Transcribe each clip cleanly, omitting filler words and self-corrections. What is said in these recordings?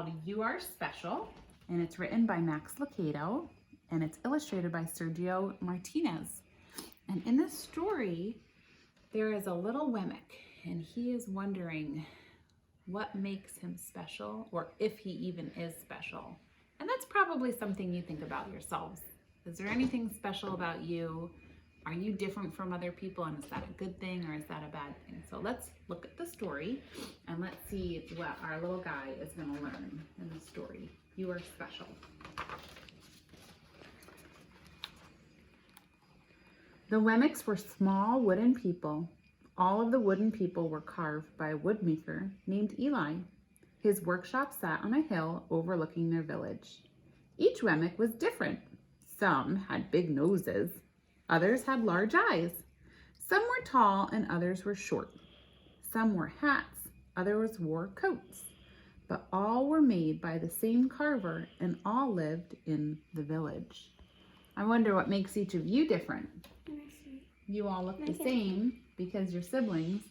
called You Are Special, and it's written by Max Lucado, and it's illustrated by Sergio Martinez. And in this story, there is a little Wemmick, and he is wondering what makes him special, or if he even is special. And that's probably something you think about yourselves. Is there anything special about you? Are you different from other people, and is that a good thing or is that a bad thing? So let's look at the story and let's see what our little guy is going to learn in the story. You are special. The Wemmicks were small wooden people. All of the wooden people were carved by a woodmaker named Eli. His workshop sat on a hill overlooking their village. Each Wemmick was different. Some had big noses. Others had large eyes. Some were tall and others were short. Some wore hats, others wore coats. But all were made by the same carver and all lived in the village. I wonder what makes each of you different. You all look the same because you're siblings,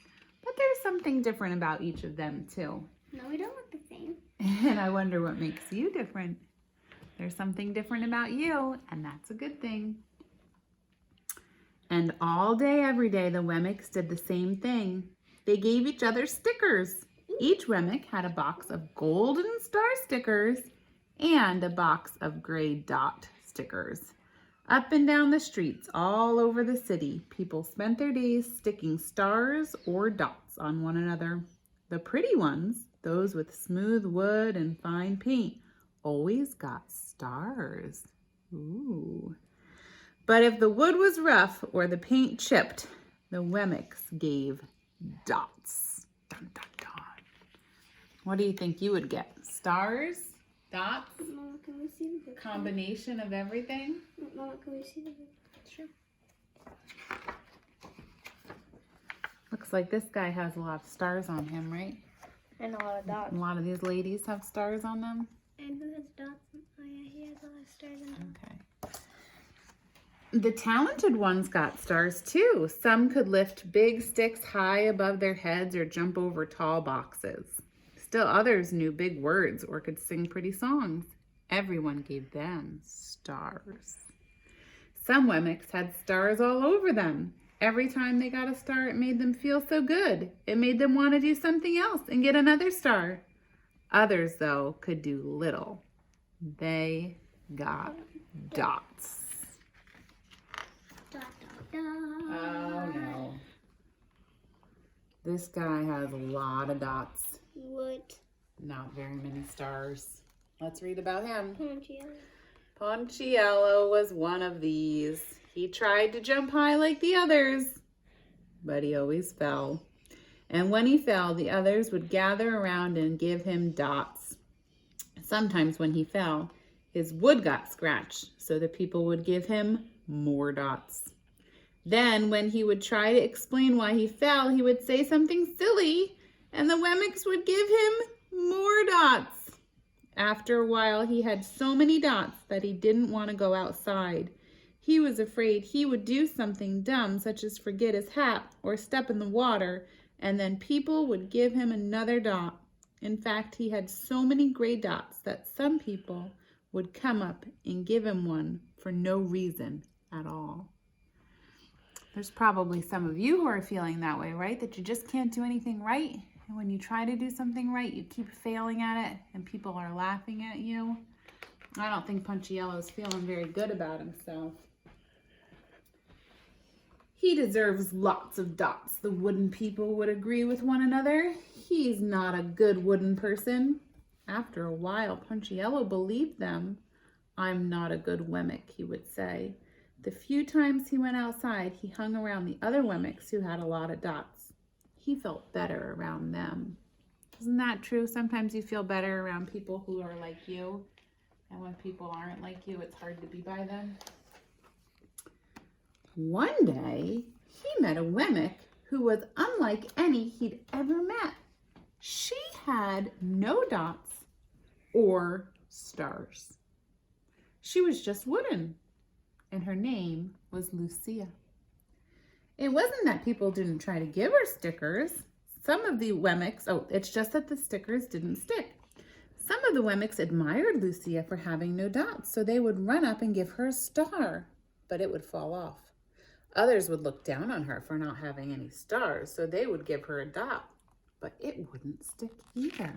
but there's something different about each of them too. No, we don't look the same. And I wonder what makes you different. There's something different about you, and that's a good thing. And all day, every day, the Wemmicks did the same thing. They gave each other stickers. Each Wemmick had a box of golden star stickers and a box of gray dot stickers. Up and down the streets all over the city, people spent their days sticking stars or dots on one another. The pretty ones, those with smooth wood and fine paint, always got stars. Ooh. But if the wood was rough or the paint chipped, the Wemmicks gave dots. Dun, dun, dun. What do you think you would get? Stars? Dots? Mama, can we see the book? Combination of everything? Mama, can we see the book? Sure. Looks like this guy has a lot of stars on him, right? And a lot of dots. A lot of these ladies have stars on them. And who has dots? Oh yeah, he has a lot of stars on him. Okay. The talented ones got stars too. Some could lift big sticks high above their heads or jump over tall boxes. Still others knew big words or could sing pretty songs. Everyone gave them stars. Some Wemmicks had stars all over them. Every time they got a star, it made them feel so good. It made them want to do something else and get another star. Others, though, could do little. They got dots. Dot, dot, dot. Oh, no. This guy has a lot of dots. What? Not very many stars. Let's read about him. Ponchiello. Ponchiello was one of these. He tried to jump high like the others, but he always fell. And when he fell, the others would gather around and give him dots. Sometimes when he fell, his wood got scratched, so the people would give him more dots. Then when he would try to explain why he fell, he would say something silly, and the Wemmicks would give him more dots. After a while, he had so many dots that he didn't want to go outside. He was afraid he would do something dumb, such as forget his hat or step in the water, and then people would give him another dot. In fact, he had so many gray dots that some people would come up and give him one for no reason at all. There's probably some of you who are feeling that way, right? That you just can't do anything right. And when you try to do something right, you keep failing at it and people are laughing at you. I don't think Ponchiello's feeling very good about himself. He deserves lots of dots, the wooden people would agree with one another. He's not a good wooden person. After a while, Ponchiello believed them. I'm not a good Wemmick, he would say. The few times he went outside, he hung around the other Wemmicks who had a lot of dots. He felt better around them. Isn't that true? Sometimes you feel better around people who are like you. And when people aren't like you, it's hard to be by them. One day, he met a Wemmick who was unlike any he'd ever met. She had no dots or stars. She was just wooden, and her name was Lucia. It wasn't that people didn't try to give her stickers. Some of the Wemmicks, it's just that the stickers didn't stick. Some of the Wemmicks admired Lucia for having no dots, so they would run up and give her a star, but it would fall off. Others would look down on her for not having any stars, so they would give her a dot, but it wouldn't stick either.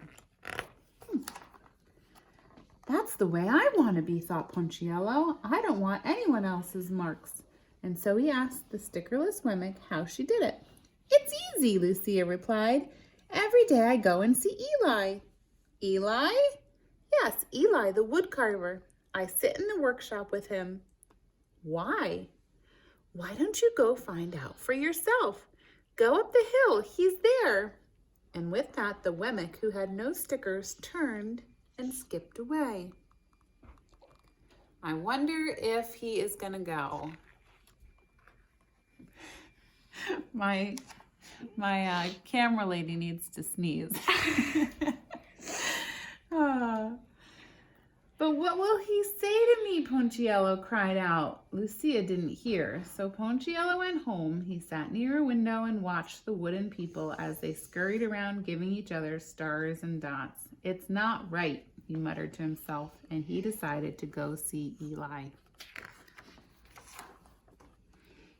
That's the way I want to be, thought Ponchiello. I don't want anyone else's marks. And so he asked the stickerless Wemmick how she did it. It's easy, Lucia replied. Every day I go and see Eli. Eli? Yes, Eli, the woodcarver. I sit in the workshop with him. Why? Why don't you go find out for yourself? Go up the hill, he's there. And with that, the Wemmick, who had no stickers, turned and skipped away. I wonder if he is gonna go. My camera lady needs to sneeze. But what will he say to me? Ponchiello cried out. Lucia didn't hear, so Ponchiello went home. He sat near a window and watched the wooden people as they scurried around giving each other stars and dots. It's not right, he muttered to himself, and he decided to go see Eli.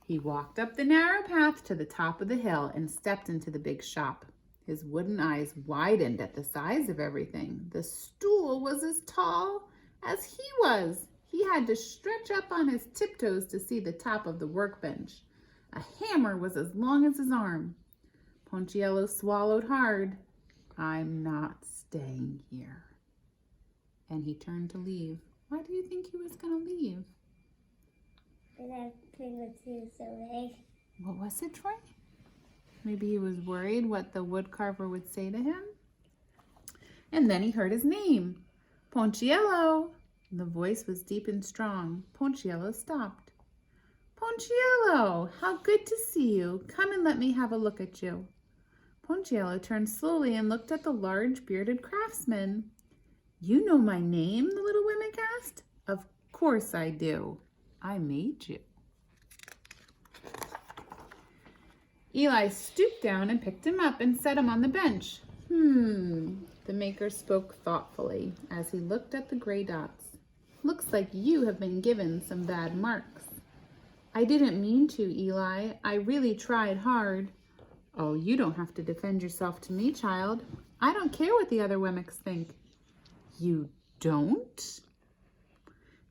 He walked up the narrow path to the top of the hill and stepped into the big shop. His wooden eyes widened at the size of everything. The stool was as tall as he was. He had to stretch up on his tiptoes to see the top of the workbench. A hammer was as long as his arm. Ponchiello swallowed hard. I'm not staying here. And he turned to leave. Why do you think he was going to leave? What was it, Troy? Maybe he was worried what the woodcarver would say to him. And then he heard his name. Ponchiello. The voice was deep and strong. Ponchiello stopped. Ponchiello, how good to see you. Come and let me have a look at you. Ponchiello turned slowly and looked at the large bearded craftsman. You know my name? The little Wemmick asked. Of course I do. I made you. Eli stooped down and picked him up and set him on the bench. The maker spoke thoughtfully as he looked at the gray dots. Looks like you have been given some bad marks. I didn't mean to, Eli. I really tried hard. Oh, you don't have to defend yourself to me, child. I don't care what the other Wemmicks think. You don't?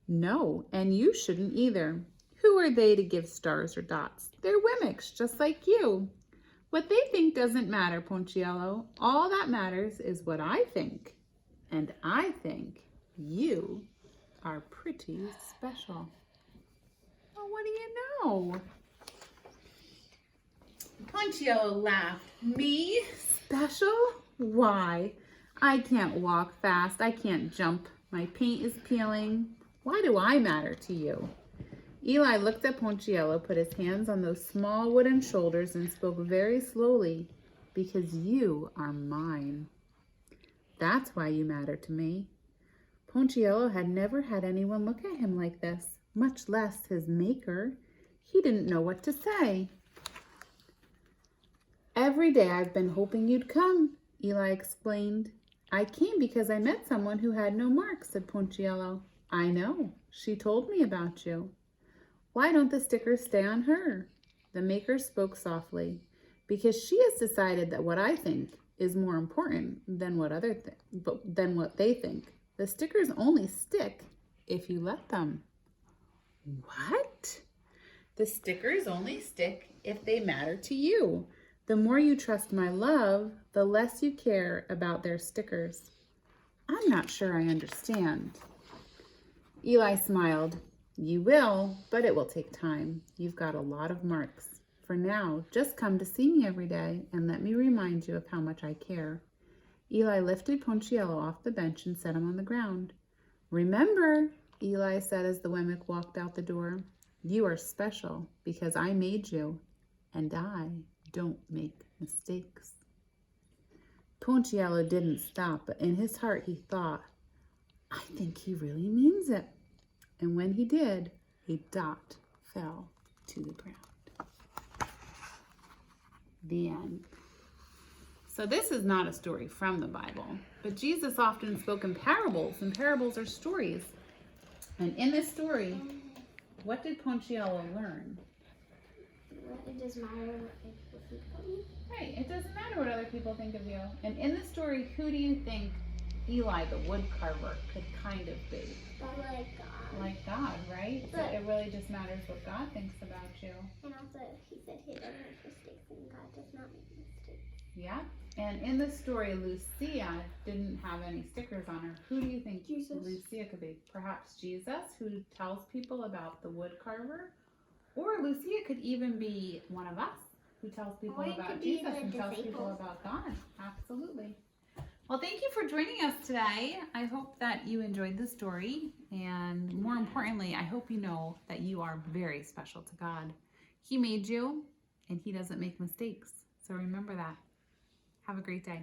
No, and you shouldn't either. Who are they to give stars or dots? They're Wemmicks, just like you. What they think doesn't matter, Ponchiello. All that matters is what I think. And I think you are pretty special. Oh, what do you know? Ponchiello laughed. Me? Special? Why? I can't walk fast. I can't jump. My paint is peeling. Why do I matter to you? Eli looked at Ponchiello, put his hands on those small wooden shoulders, and spoke very slowly. Because you are mine. That's why you matter to me. Ponchiello had never had anyone look at him like this, much less his maker. He didn't know what to say. Every day I've been hoping you'd come, Eli explained. I came because I met someone who had no marks, said Ponchiello. I know. She told me about you. Why don't the stickers stay on her? The maker spoke softly. Because she has decided that what I think is more important than what they think. The stickers only stick if you let them. What? The stickers only stick if they matter to you. The more you trust my love, the less you care about their stickers. I'm not sure I understand. Eli smiled. You will, but it will take time. You've got a lot of marks. For now, just come to see me every day and let me remind you of how much I care. Eli lifted Ponchiello off the bench and set him on the ground. Remember, Eli said as the Wemmick walked out the door, you are special because I made you, and I don't make mistakes. Ponchiello didn't stop, but in his heart he thought, I think he really means it. And when he did, a dot fell to the ground. The end. So this is not a story from the Bible, but Jesus often spoke in parables, and parables are stories. And in this story, what did Ponchiello learn? It doesn't matter what people think of me. Right, it doesn't matter what other people think of you. And in the story, who do you think Eli, the wood carver, could kind of be? Like God. Like God, right? So it really just matters what God thinks about you. And also, he said he doesn't make mistakes, and God does not make mistakes. Yeah. And in the story, Lucia didn't have any stickers on her. Who do you think Jesus. Lucia could be? Perhaps Jesus, who tells people about the wood carver? Or Lucia could even be one of us, who tells people Or it about could be Jesus the and tells people disciples. about God. Absolutely. Well, thank you for joining us today. I hope that you enjoyed the story. And more importantly, I hope you know that you are very special to God. He made you, and he doesn't make mistakes. So remember that. Have a great day.